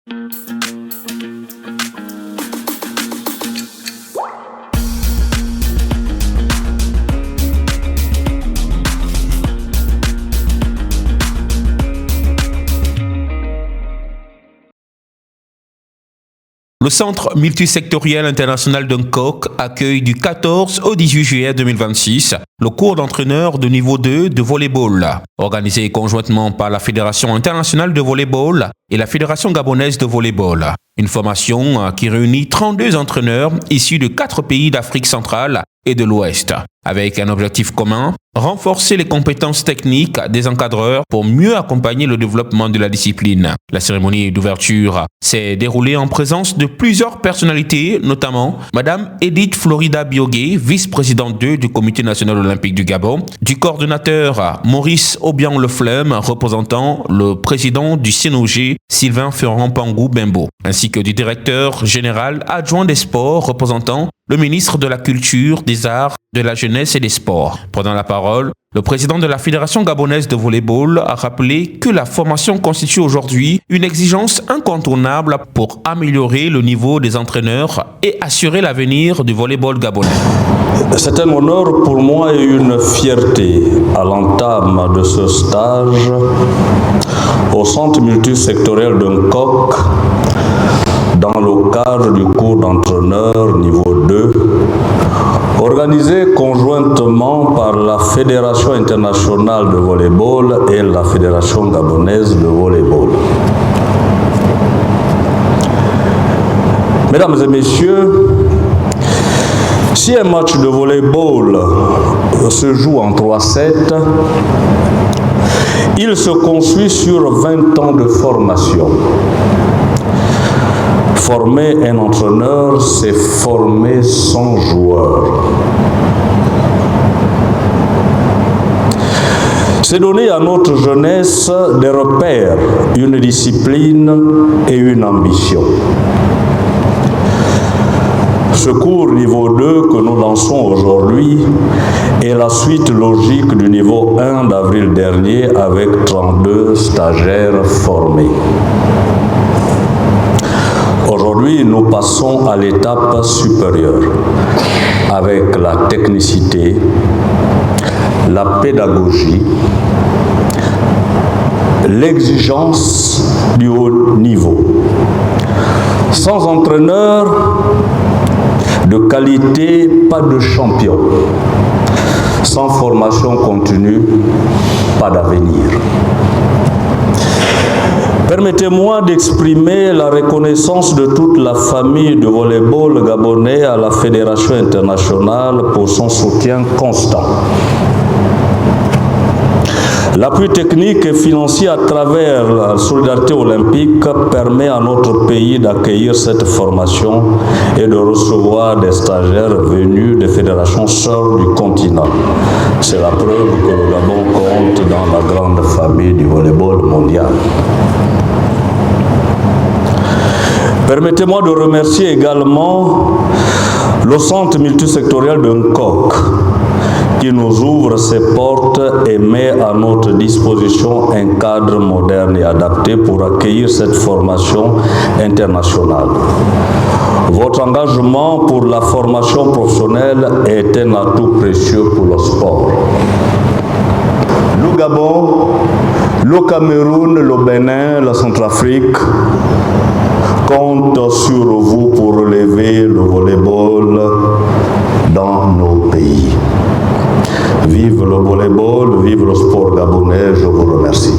Le Centre multisectoriel international d'Ungkok accueille du 14 au 18 juillet 2026 le cours d'entraîneur de niveau 2 de volleyball, organisé conjointement par la Fédération internationale de volleyball et la Fédération gabonaise de volleyball. Une formation qui réunit 32 entraîneurs issus de 4 pays d'Afrique centrale et de l'Ouest, avec un objectif commun, renforcer les compétences techniques des encadreurs pour mieux accompagner le développement de la discipline. La cérémonie d'ouverture s'est déroulée en présence de plusieurs personnalités, notamment Madame Edith Florida Biogé, vice-présidente 2 du Comité national olympique du Gabon, du coordonnateur Maurice Obiang-Leflem, représentant le président du CNOG, Sylvain Ferrand-Pangou Bembo, ainsi que du directeur général adjoint des sports, représentant le ministre de la Culture, des Arts, de la Jeunesse et des Sports. Prenant la parole, le président de la Fédération gabonaise de volleyball a rappelé que la formation constitue aujourd'hui une exigence incontournable pour améliorer le niveau des entraîneurs et assurer l'avenir du volleyball gabonais. C'est un honneur pour moi et une fierté à l'entame de ce stage au Centre multisectoriel d'Ungkok dans le cadre du cours d'entraîneur niveau 2, organisé conjointement par la Fédération internationale de volleyball et la Fédération gabonaise de volleyball. Mesdames et messieurs, si un match de volleyball se joue en 3-7, il se construit sur 20 ans de formation. Former un entraîneur, c'est former son joueur. C'est donner à notre jeunesse des repères, une discipline et une ambition. Ce cours niveau 2 que nous lançons aujourd'hui est la suite logique du niveau 1 d'avril dernier avec 32 stagiaires formés. Aujourd'hui, nous passons à l'étape supérieure avec la technicité, la pédagogie, l'exigence du haut niveau. Sans entraîneur de qualité, pas de champion. Sans formation continue, pas d'avenir. Permettez-moi d'exprimer la reconnaissance de toute la famille de volleyball gabonais à la Fédération internationale pour son soutien constant. L'appui technique et financier à travers la solidarité olympique permet à notre pays d'accueillir cette formation et de recevoir des stagiaires venus des fédérations sœurs du continent. C'est la preuve que le Gabon compte dans la grande famille du volleyball mondial. Permettez-moi de remercier également le Centre multisectoriel d'Ungkok qui nous ouvre ses portes et met à notre disposition un cadre moderne et adapté pour accueillir cette formation internationale. Votre engagement pour la formation professionnelle est un atout précieux pour le sport. Le Gabon, le Cameroun, le Bénin, la Centrafrique comptent sur vous pour relever le volleyball dans nos pays. Vive le volleyball, vive le sport gabonais, je vous remercie.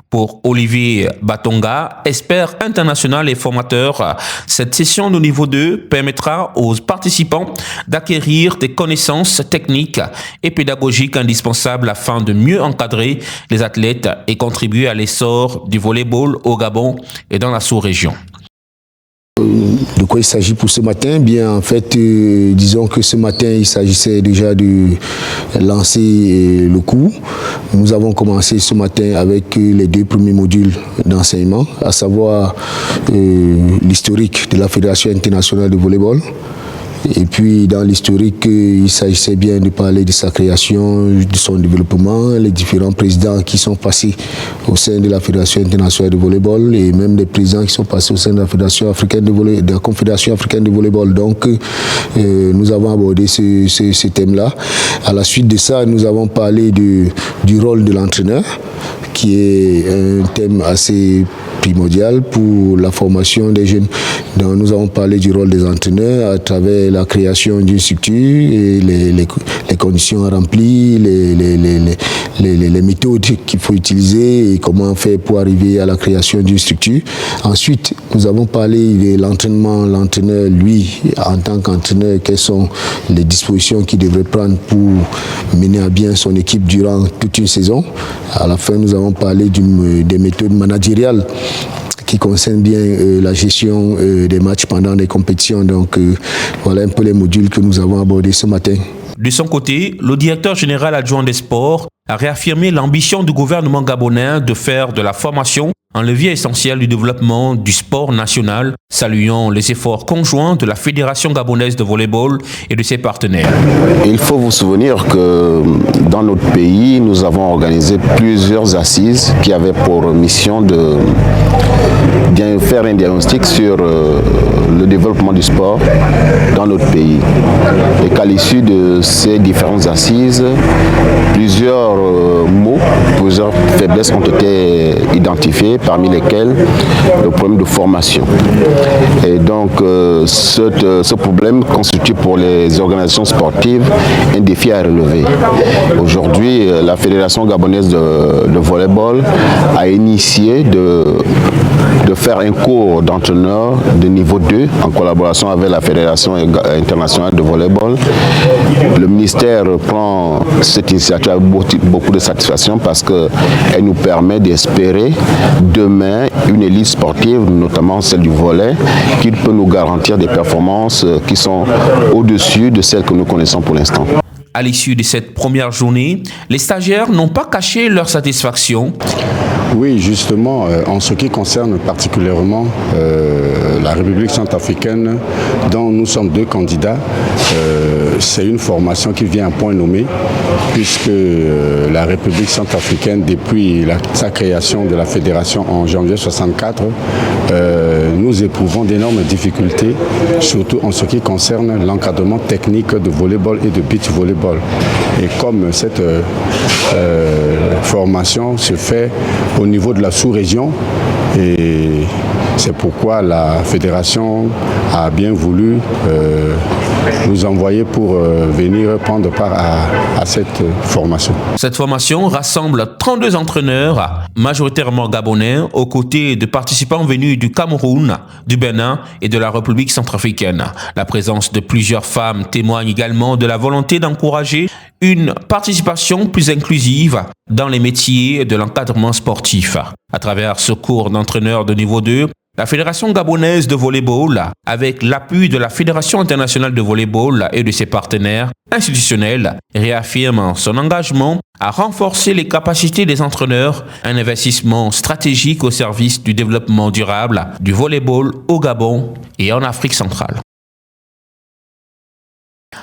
Pour Olivier Batonga, expert international et formateur, cette session de niveau 2 permettra aux participants d'acquérir des connaissances techniques et pédagogiques indispensables afin de mieux encadrer les athlètes et contribuer à l'essor du volleyball au Gabon et dans la sous-région. De quoi il s'agit pour ce matin? Bien, en fait, disons que ce matin, il s'agissait déjà de lancer le cours. Nous avons commencé ce matin avec les 2 premiers modules d'enseignement, à savoir l'historique de la Fédération internationale de volleyball, Et puis dans l'historique, il s'agissait bien de parler de sa création, de son développement, les différents présidents qui sont passés au sein de la Fédération internationale de volleyball et même les présidents qui sont passés au sein de la Fédération africaine de la Confédération africaine de volleyball. Donc nous avons abordé ce thème-là. À la suite de ça, nous avons parlé du rôle de l'entraîneur, qui est un thème assez primordial pour la formation des jeunes. Donc, nous avons parlé du rôle des entraîneurs à travers la création d'une structure et les conditions à remplir, les méthodes qu'il faut utiliser et comment faire pour arriver à la création d'une structure. Ensuite, nous avons parlé de l'entraînement. L'entraîneur, lui, en tant qu'entraîneur, quelles sont les dispositions qu'il devrait prendre pour mener à bien son équipe durant toute une saison. À la fin, nous avons parlé des méthodes managériales qui concernent bien la gestion des matchs pendant les compétitions. Donc voilà un peu les modules que nous avons abordés ce matin. De son côté, le directeur général adjoint des sports a réaffirmé l'ambition du gouvernement gabonais de faire de la formation un levier essentiel du développement du sport national, saluant les efforts conjoints de la Fédération gabonaise de volleyball et de ses partenaires. Il faut vous souvenir que dans notre pays, nous avons organisé plusieurs assises qui avaient pour mission de faire un diagnostic sur le développement du sport dans notre pays. Et qu'à l'issue de ces différentes assises, plusieurs mots, plusieurs faiblesses ont été identifiées, parmi lesquels le problème de formation. Et donc ce problème constitue pour les organisations sportives un défi à relever. Aujourd'hui, la Fédération gabonaise de volleyball a initié de faire un cours d'entraîneur de niveau 2 en collaboration avec la Fédération internationale de volleyball. Le ministère prend cette initiative avec beaucoup de satisfaction parce qu'elle nous permet d'espérer demain une élite sportive, notamment celle du volley, qui peut nous garantir des performances qui sont au-dessus de celles que nous connaissons pour l'instant. À l'issue de cette première journée, les stagiaires n'ont pas caché leur satisfaction. Oui, justement, en ce qui concerne particulièrement la République centrafricaine, dont nous sommes deux candidats, c'est une formation qui vient à point nommé, puisque la République centrafricaine, depuis sa création de la fédération en janvier 1964, nous éprouvons d'énormes difficultés, surtout en ce qui concerne l'encadrement technique de volleyball et de beach volleyball. Et comme cette formation se fait au niveau de la sous-région, et c'est pourquoi la fédération a bien voulu nous envoyer pour venir prendre part à cette formation. Cette formation rassemble 32 entraîneurs, majoritairement gabonais, aux côtés de participants venus du Cameroun, du Bénin et de la République centrafricaine. La présence de plusieurs femmes témoigne également de la volonté d'encourager une participation plus inclusive dans les métiers de l'encadrement sportif. À travers ce cours d'entraîneur de niveau 2, la Fédération gabonaise de volleyball, avec l'appui de la Fédération internationale de volleyball et de ses partenaires institutionnels, réaffirme son engagement à renforcer les capacités des entraîneurs, un investissement stratégique au service du développement durable du volleyball au Gabon et en Afrique centrale.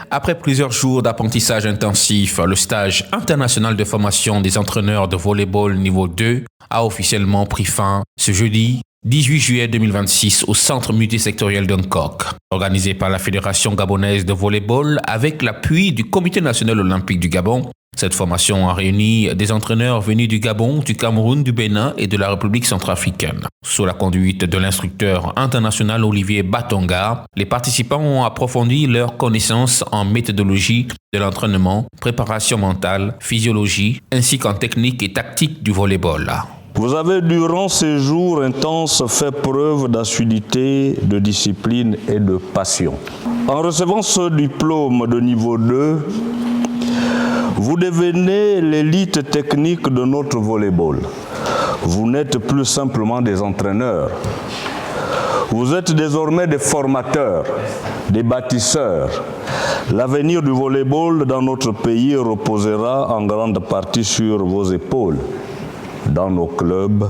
Après plusieurs jours d'apprentissage intensif, le stage international de formation des entraîneurs de volleyball niveau 2 a officiellement pris fin ce jeudi 18 juillet 2026 au centre multisectoriel d'Uncock, organisé par la Fédération gabonaise de volleyball avec l'appui du Comité national olympique du Gabon. Cette formation a réuni des entraîneurs venus du Gabon, du Cameroun, du Bénin et de la République centrafricaine. Sous la conduite de l'instructeur international Olivier Batonga, les participants ont approfondi leurs connaissances en méthodologie de l'entraînement, préparation mentale, physiologie, ainsi qu'en technique et tactique du volleyball. Vous avez, durant ces jours intenses, fait preuve d'assiduité, de discipline et de passion. En recevant ce diplôme de niveau 2, vous devenez l'élite technique de notre volleyball. Vous n'êtes plus simplement des entraîneurs. Vous êtes désormais des formateurs, des bâtisseurs. L'avenir du volleyball dans notre pays reposera en grande partie sur vos épaules, dans nos clubs,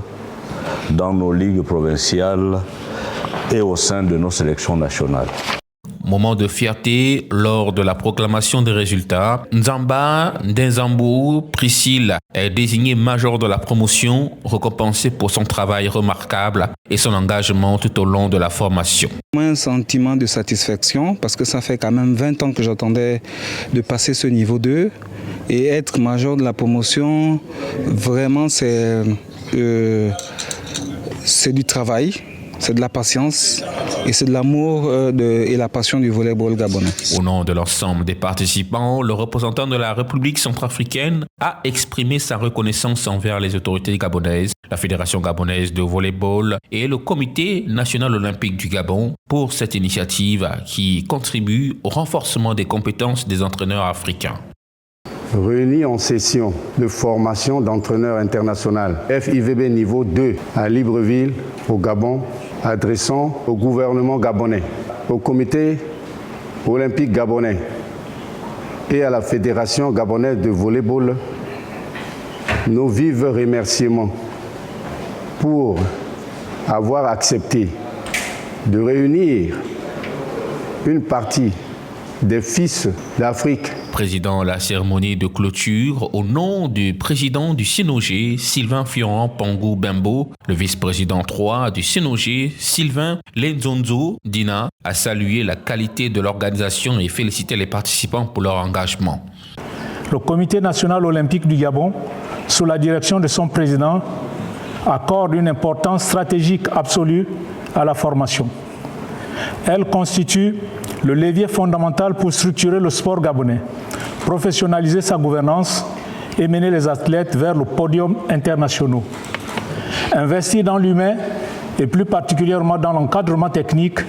dans nos ligues provinciales et au sein de nos sélections nationales. Moment de fierté lors de la proclamation des résultats. Nzamba Ndenzambou Priscille est désignée major de la promotion, récompensée pour son travail remarquable et son engagement tout au long de la formation. Un sentiment de satisfaction parce que ça fait quand même 20 ans que j'attendais de passer ce niveau 2 et être major de la promotion, vraiment c'est du travail. C'est de la patience et c'est de l'amour et la passion du volleyball gabonais. Au nom de l'ensemble des participants, le représentant de la République centrafricaine a exprimé sa reconnaissance envers les autorités gabonaises, la Fédération gabonaise de volleyball et le Comité national olympique du Gabon pour cette initiative qui contribue au renforcement des compétences des entraîneurs africains. Réunis en session de formation d'entraîneurs internationaux FIVB niveau 2 à Libreville, au Gabon, adressant au gouvernement gabonais, au comité olympique gabonais et à la Fédération gabonaise de volleyball nos vifs remerciements pour avoir accepté de réunir une partie des fils d'Afrique. Président de la cérémonie de clôture, au nom du président du CNOG, Sylvain Fioran Pangou Bembo, le vice-président 3 du CNOG, Sylvain Lenzonzo Dina, a salué la qualité de l'organisation et félicité les participants pour leur engagement. Le Comité national olympique du Gabon, sous la direction de son président, accorde une importance stratégique absolue à la formation. Elle constitue le levier fondamental pour structurer le sport gabonais, professionnaliser sa gouvernance et mener les athlètes vers le podium international. Investir dans l'humain et plus particulièrement dans l'encadrement technique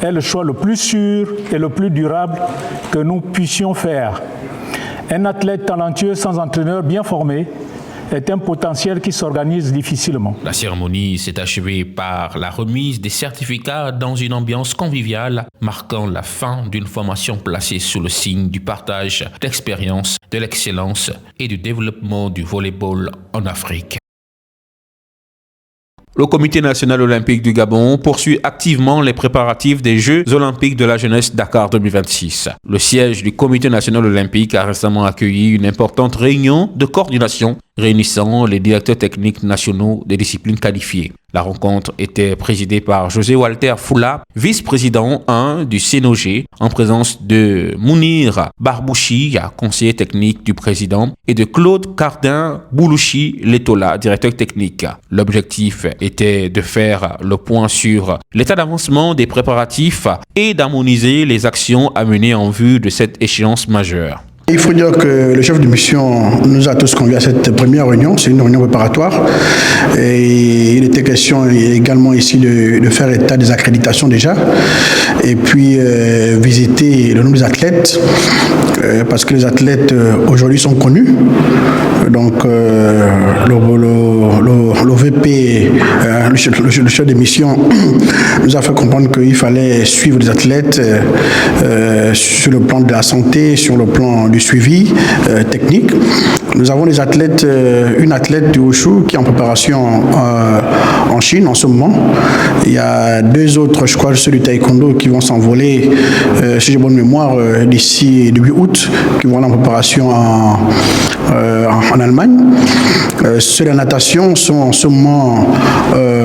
est le choix le plus sûr et le plus durable que nous puissions faire. Un athlète talentueux sans entraîneur bien formé est un potentiel qui s'organise difficilement. La cérémonie s'est achevée par la remise des certificats dans une ambiance conviviale, marquant la fin d'une formation placée sous le signe du partage d'expérience, de l'excellence et du développement du volleyball en Afrique. Le Comité national olympique du Gabon poursuit activement les préparatifs des Jeux olympiques de la jeunesse Dakar 2026. Le siège du Comité national olympique a récemment accueilli une importante réunion de coordination réunissant les directeurs techniques nationaux des disciplines qualifiées. La rencontre était présidée par José Walter Foula, vice-président 1 du CNOG, en présence de Mounir Barbouchi, conseiller technique du président, et de Claude Cardin Boulouchi Letola, directeur technique. L'objectif était de faire le point sur l'état d'avancement des préparatifs et d'harmoniser les actions à mener en vue de cette échéance majeure. Il faut dire que le chef de mission nous a tous conviés à cette première réunion. C'est une réunion préparatoire. Et il était question également ici de faire état des accréditations déjà. Et puis visiter le nombre des athlètes. Parce que les athlètes aujourd'hui sont connus. Donc le VP, le chef de mission, nous a fait comprendre qu'il fallait suivre les athlètes sur le plan de la santé, sur le plan du suivi technique. Nous avons des athlètes, une athlète du Wushu qui est en préparation en Chine en ce moment. Il y a deux autres, je crois, ceux du taekwondo qui vont s'envoler, si j'ai bonne mémoire, d'ici début août, qui vont aller en préparation en Allemagne. Ceux de la natation sont en ce moment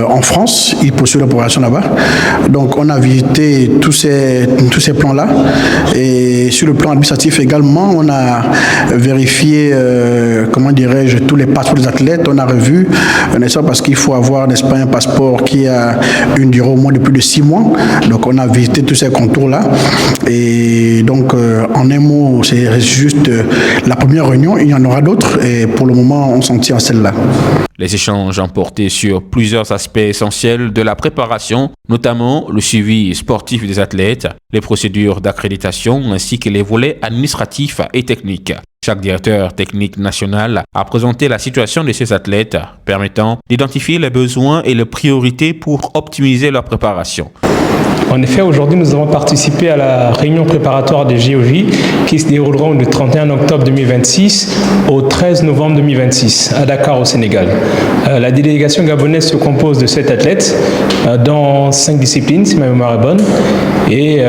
en France, ils poursuivent la préparation là-bas. Donc on a visité tous ces plans-là. Et sur le plan administratif également, on a vérifié, comment dirais-je, tous les passeports des athlètes. On a revu, n'est-ce pas, parce qu'il faut avoir, n'est-ce pas, un passeport qui a une durée au moins de plus de 6 mois. Donc on a visité tous ces contours-là. Et donc, en un mot, c'est juste la première réunion. Il y en aura d'autres. Et pour le moment, on s'en tient à celle-là. Les échanges ont porté sur plusieurs aspects essentiels de la préparation, notamment le suivi sportif des athlètes, les procédures d'accréditation ainsi que les volets administratifs et techniques. Chaque directeur technique national a présenté la situation de ces athlètes, permettant d'identifier les besoins et les priorités pour optimiser leur préparation. En effet, aujourd'hui, nous avons participé à la réunion préparatoire des JOJ qui se dérouleront du 31 octobre 2026 au 13 novembre 2026 à Dakar, au Sénégal. La délégation gabonaise se compose de 7 athlètes dans 5 disciplines, si ma mémoire est bonne, et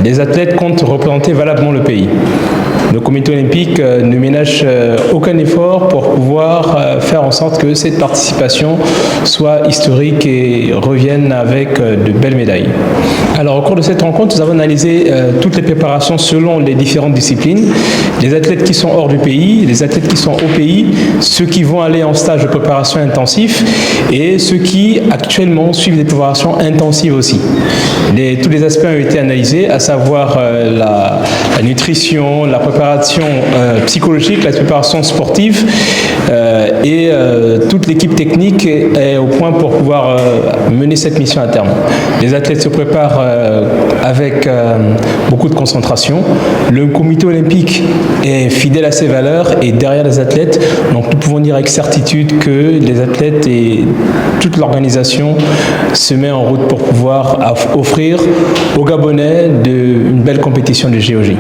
les athlètes comptent représenter valablement le pays. Le comité olympique ne ménage aucun effort pour pouvoir faire en sorte que cette participation soit historique et revienne avec de belles médailles. Alors, au cours de cette rencontre, nous avons analysé toutes les préparations selon les différentes disciplines, les athlètes qui sont hors du pays, les athlètes qui sont au pays, ceux qui vont aller en stage de préparation intensif et ceux qui actuellement suivent des préparations intensives aussi. Tous les aspects ont été analysés, à savoir la nutrition, la préparation psychologique, la préparation sportive et toute l'équipe technique est au point pour pouvoir mener cette mission à terme. Les athlètes se préparent avec beaucoup de concentration. Le comité olympique est fidèle à ses valeurs et derrière les athlètes, donc nous pouvons dire avec certitude que les athlètes et toute l'organisation se met en route pour pouvoir offrir aux Gabonais une belle compétition de GOG.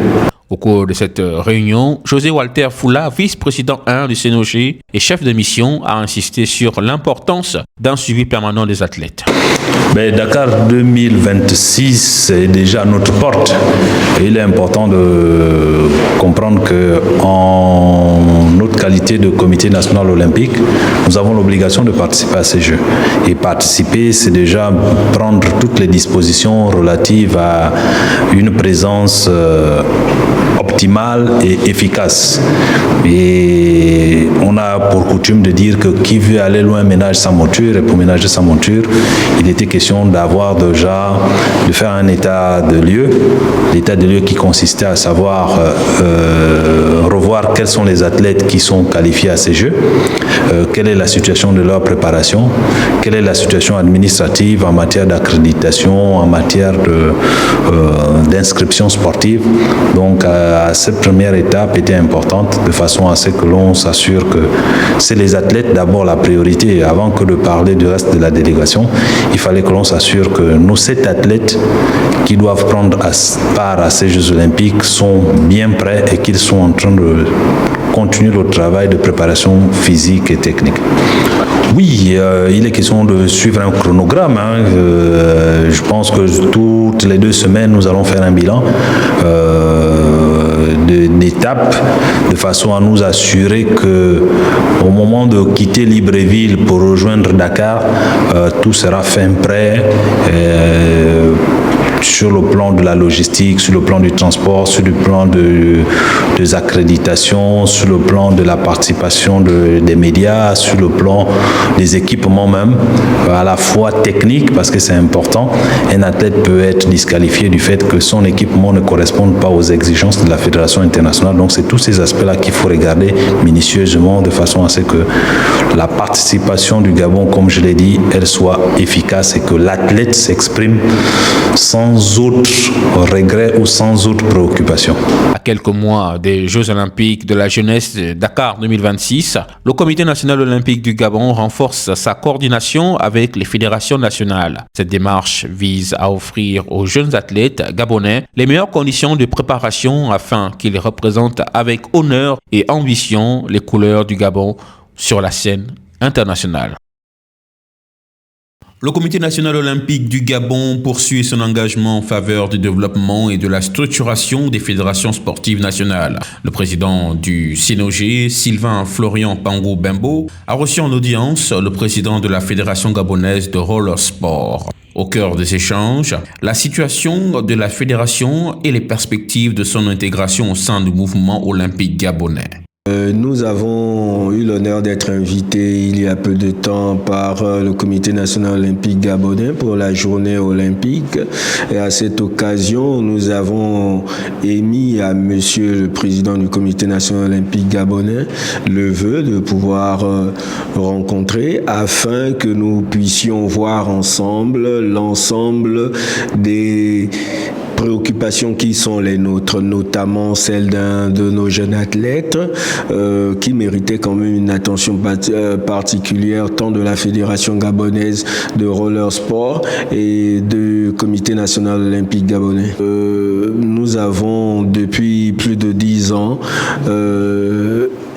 Au cours de cette réunion, José Walter Foula, vice-président 1 du CNOG et chef de mission, a insisté sur l'importance d'un suivi permanent des athlètes. Dakar 2026 est déjà à notre porte. Et il est important de comprendre qu'en notre qualité de comité national olympique, nous avons l'obligation de participer à ces Jeux. Et participer, c'est déjà prendre toutes les dispositions relatives à une présence optimale et efficace. Et on a pour coutume de dire que qui veut aller loin ménage sa monture, et pour ménager sa monture, il était question d'avoir déjà, de faire un état de lieu, l'état de lieu qui consistait à savoir revoir quels sont les athlètes qui sont qualifiés à ces Jeux, quelle est la situation de leur préparation, quelle est la situation administrative en matière d'accréditation, en matière d'inscription sportive. Donc cette première étape était importante de façon à ce que l'on s'assure que c'est les athlètes d'abord la priorité. Avant que de parler du reste de la délégation, il fallait que l'on s'assure que nos 7 athlètes qui doivent prendre part à ces Jeux olympiques sont bien prêts et qu'ils sont en train de continuer le travail de préparation physique et technique. Oui, il est question de suivre un chronogramme. Je pense que toutes les 2 semaines, nous allons faire un bilan d'étapes de façon à nous assurer que au moment de quitter Libreville pour rejoindre Dakar, tout sera fin prêt. Sur le plan de la logistique, sur le plan du transport, sur le plan des accréditations, sur le plan de la participation des médias, sur le plan des équipements même, à la fois technique, parce que c'est important. Un athlète peut être disqualifié du fait que son équipement ne correspond pas aux exigences de la Fédération internationale. Donc c'est tous ces aspects-là qu'il faut regarder minutieusement de façon à ce que la participation du Gabon, comme je l'ai dit, elle soit efficace et que l'athlète s'exprime sans autre regret ou sans autre préoccupation. À quelques mois des Jeux olympiques de la jeunesse de Dakar 2026, le Comité national olympique du Gabon renforce sa coordination avec les fédérations nationales. Cette démarche vise à offrir aux jeunes athlètes gabonais les meilleures conditions de préparation afin qu'ils représentent avec honneur et ambition les couleurs du Gabon sur la scène internationale. Le Comité national olympique du Gabon poursuit son engagement en faveur du développement et de la structuration des fédérations sportives nationales. Le président du CNOG, Sylvain Florian Pangou Bembo, a reçu en audience le président de la Fédération gabonaise de roller sport. Au cœur des échanges, la situation de la fédération et les perspectives de son intégration au sein du mouvement olympique gabonais. Nous avons eu l'honneur d'être invités il y a peu de temps par le Comité national olympique gabonais pour la journée olympique. Et à cette occasion, nous avons émis à Monsieur le Président du Comité national olympique gabonais le vœu de pouvoir rencontrer afin que nous puissions voir ensemble l'ensemble des préoccupations qui sont les nôtres, notamment celle d'un de nos jeunes athlètes qui méritait quand même une attention particulière tant de la Fédération gabonaise de roller sport et du Comité national olympique gabonais. Nous avons depuis plus de 10 ans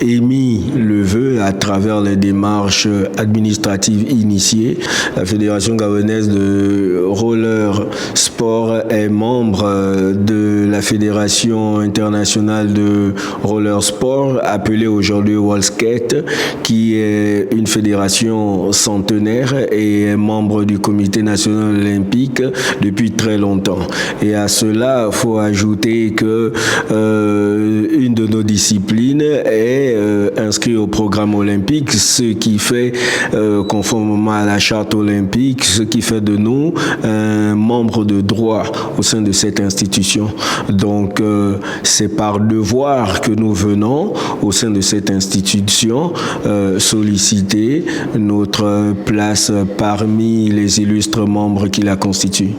émis le vœu à travers les démarches administratives initiées. La Fédération gabonaise de roller sport est membre de la Fédération internationale de roller sport, appelée aujourd'hui WorldSkate, qui est une fédération centenaire et est membre du Comité national olympique depuis très longtemps. Et à cela, il faut ajouter que une de nos disciplines est inscrit au programme olympique, ce qui fait, conformément à la charte olympique, ce qui fait de nous un membre de droit au sein de cette institution. Donc, c'est par devoir que nous venons au sein de cette institution solliciter notre place parmi les illustres membres qui la constituent.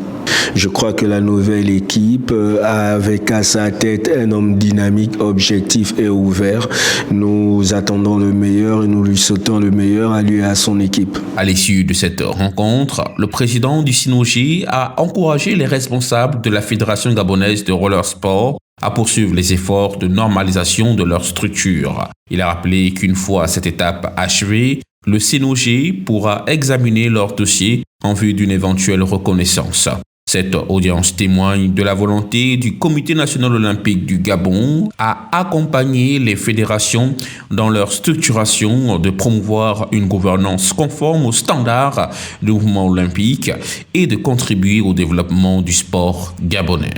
Je crois que la nouvelle équipe a avec à sa tête un homme dynamique, objectif et ouvert. Nous attendons le meilleur et nous lui souhaitons le meilleur à lui et à son équipe. À l'issue de cette rencontre, le président du SINOGI a encouragé les responsables de la Fédération gabonaise de roller sport à poursuivre les efforts de normalisation de leur structure. Il a rappelé qu'une fois cette étape achevée, le SINOGI pourra examiner leur dossier en vue d'une éventuelle reconnaissance. Cette audience témoigne de la volonté du Comité national olympique du Gabon à accompagner les fédérations dans leur structuration, de promouvoir une gouvernance conforme aux standards du mouvement olympique et de contribuer au développement du sport gabonais.